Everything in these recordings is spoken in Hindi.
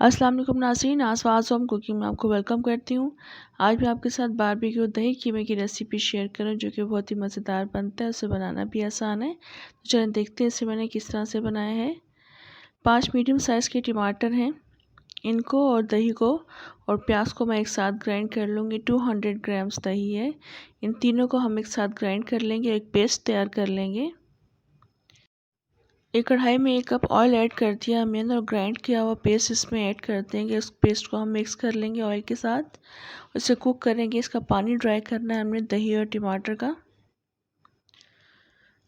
अस्सलाम वालेकुम नाज़रीन, आसवास होम कुकिंग में आपको वेलकम करती हूँ। आज मैं आपके साथ बारबेक्यू दही कीमे की रेसिपी शेयर करूँ जो कि बहुत ही मज़ेदार बनता है। उसे बनाना भी आसान है। तो चलिए देखते हैं इसे मैंने किस तरह से बनाया है। 5 मीडियम साइज़ के टमाटर हैं, इनको और दही को और प्याज को मैं एक साथ ग्राइंड कर लूँगी। 200 ग्राम्स दही है, इन तीनों को हम एक साथ ग्राइंड कर लेंगे, एक पेस्ट तैयार कर लेंगे। एक कढ़ाई में 1 कप ऑयल ऐड कर दिया मैंने और ग्राइंड किया हुआ पेस्ट इसमें ऐड कर देंगे। इस पेस्ट को हम मिक्स कर लेंगे ऑयल के साथ, इसे कुक करेंगे। इसका पानी ड्राई करना है हमने दही और टमाटर का।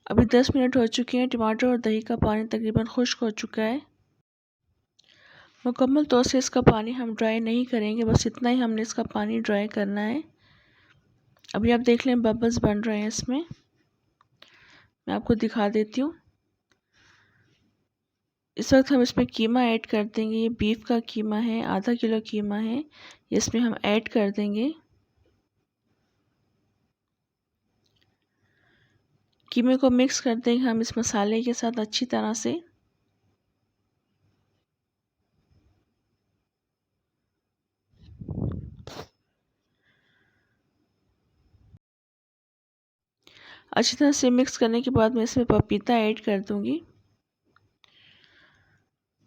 अभी 10 मिनट हो चुके हैं, टमाटर और दही का पानी तकरीबन खुश्क हो चुका है। मुकम्मल तौर से इसका पानी हम ड्राई नहीं करेंगे, बस इतना ही हमने इसका पानी ड्राई करना है। अभी आप देख लें बबल्स बन रहे हैं इसमें, मैं आपको दिखा देती हूँ। इस वक्त हम इसमें कीमा ऐड कर देंगे। ये बीफ का कीमा है, आधा किलो कीमा है, इसमें हम ऐड कर देंगे। कीमे को मिक्स कर देंगे हम इस मसाले के साथ अच्छी तरह से। अच्छी तरह से मिक्स करने के बाद मैं इसमें पपीता ऐड कर दूंगी।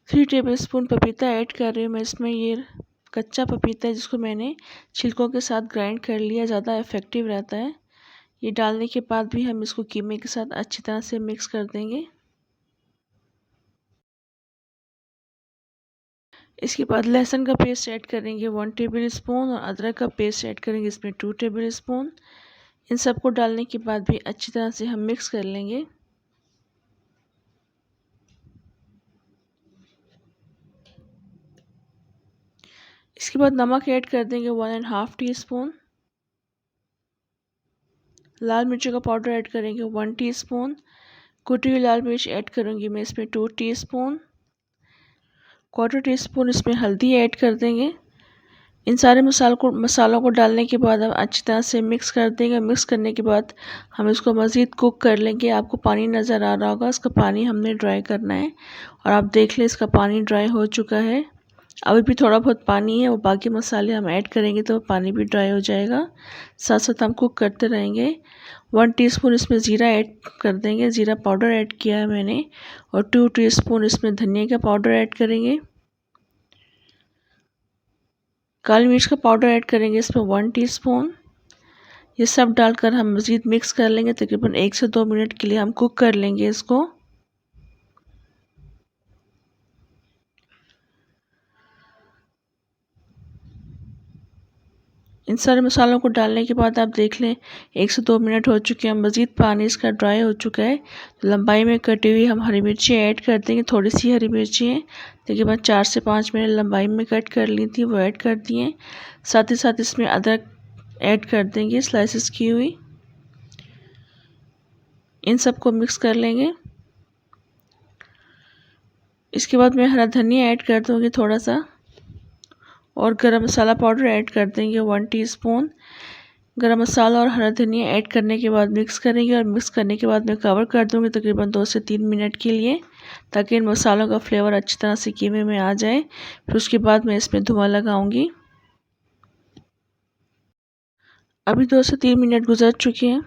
3 टेबलस्पून पपीता ऐड कर रही हूँ मैं इसमें। ये कच्चा पपीता है जिसको मैंने छिलकों के साथ ग्राइंड कर लिया, ज़्यादा इफ़ेक्टिव रहता है। ये डालने के बाद भी हम इसको कीमे के साथ अच्छी तरह से मिक्स कर देंगे। इसके बाद लहसुन का पेस्ट ऐड करेंगे 1 टेबलस्पून और अदरक का पेस्ट ऐड करेंगे इसमें 2 टेबलस्पून। इन सबको डालने के बाद भी अच्छी तरह से हम मिक्स कर लेंगे। इसके बाद नमक ऐड कर देंगे 1.5 टीस्पून। लाल मिर्चों का पाउडर ऐड करेंगे 1 टीस्पून। कुटी हुई लाल मिर्च ऐड करूँगी मैं इसमें 2 टीस्पून। 1/4 टीस्पून इसमें हल्दी ऐड कर देंगे। इन सारे मसालों को डालने के बाद हम अच्छी तरह से मिक्स कर देंगे। मिक्स करने के बाद हम इसको मज़ीद कुक कर लेंगे। आपको पानी नज़र आ रहा होगा, इसका पानी हमने ड्राई करना है और आप देख लें इसका पानी ड्राई हो चुका है। अभी भी थोड़ा बहुत पानी है, वो बाकी मसाले हम ऐड करेंगे तो पानी भी ड्राई हो जाएगा। साथ साथ हम कुक करते रहेंगे। 1 टीस्पून इसमें ज़ीरा ऐड कर देंगे, ज़ीरा पाउडर ऐड किया है मैंने, और 2 टीस्पून इसमें धनिया का पाउडर ऐड करेंगे। काली मिर्च का पाउडर ऐड करेंगे इसमें 1 टीस्पून। ये सब डालकर हम मज़ीद मिक्स कर लेंगे। तकरीबन 1 से 2 मिनट के लिए हम कुक कर लेंगे इसको। इन सारे मसालों को डालने के बाद आप देख लें 1 से 2 मिनट हो चुके हैं। मज़ीद पानी इसका ड्राई हो चुका है। तो लंबाई में कटी हुई हम हरी मिर्ची ऐड कर देंगे। थोड़ी सी हरी मिर्ची है, तकरीबन 4 से 5 मिनट लंबाई में कट कर ली थी, वो ऐड कर दिए। साथ ही साथ इसमें अदरक ऐड कर देंगे स्लाइसेस की हुई। इन सबको मिक्स कर लेंगे। इसके बाद मैं हरा धनिया ऐड कर दूँगी थोड़ा सा, और गरम मसाला पाउडर ऐड कर देंगे 1 टीस्पून। गरम मसाला और हरा धनिया ऐड करने के बाद मिक्स करेंगे, और मिक्स करने के बाद मैं कवर कर दूंगी तकरीबन 2 से 3 मिनट के लिए, ताकि इन मसालों का फ्लेवर अच्छी तरह से कीमे में आ जाए। फिर उसके बाद मैं इसमें धुआं लगाऊंगी। अभी 2 से 3 मिनट गुजर चुके हैं।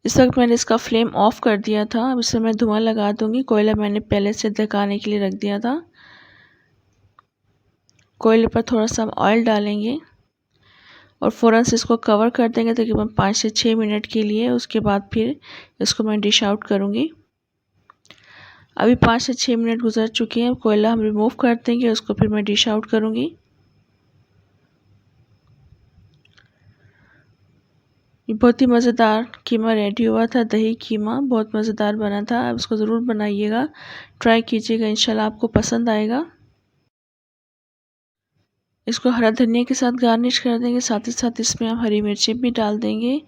इस वक्त मैंने इसका फ्लेम ऑफ कर दिया था। अब इसमें मैं धुआं लगा दूंगी। कोयला मैंने पहले से ढकाने के लिए रख दिया था। कोयले पर थोड़ा सा ऑयल डालेंगे और फ़ौरन से इसको कवर कर देंगे तकरीबन 5 से 6 मिनट के लिए। उसके बाद फिर इसको मैं डिश आउट करूँगी। अभी 5 से 6 मिनट गुजर चुके हैं। कोयला हम रिमूव कर देंगे, उसको फिर मैं डिश आउट करूँगी। ये बहुत ही मज़ेदार कीमा रेडी हुआ था। दही कीमा बहुत मज़ेदार बना था। आप इसको ज़रूर बनाइएगा, ट्राई कीजिएगा, इंशाल्लाह आपको पसंद आएगा। इसको हरा धनिया के साथ गार्निश कर देंगे। साथ ही साथ इसमें हम हरी मिर्ची भी डाल देंगे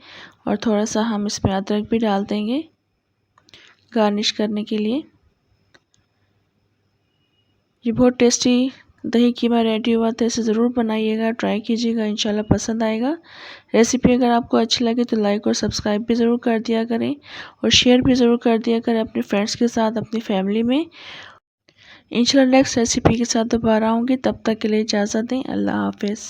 और थोड़ा सा हम इसमें अदरक भी डाल देंगे गार्निश करने के लिए। ये बहुत टेस्टी दही कीमा रेडी हुआ था। इसे ज़रूर बनाइएगा, ट्राई कीजिएगा, इंशाल्लाह पसंद आएगा। रेसिपी अगर आपको अच्छी लगे तो लाइक और सब्सक्राइब भी ज़रूर कर दिया करें, और शेयर भी ज़रूर कर दिया करें अपने फ्रेंड्स के साथ, अपनी फैमिली में। इंशाल्लाह नेक्स्ट रेसिपी के साथ दोबारा आऊँगी, तब तक के लिए इजाज़त दें। अल्लाह हाफ़िज़।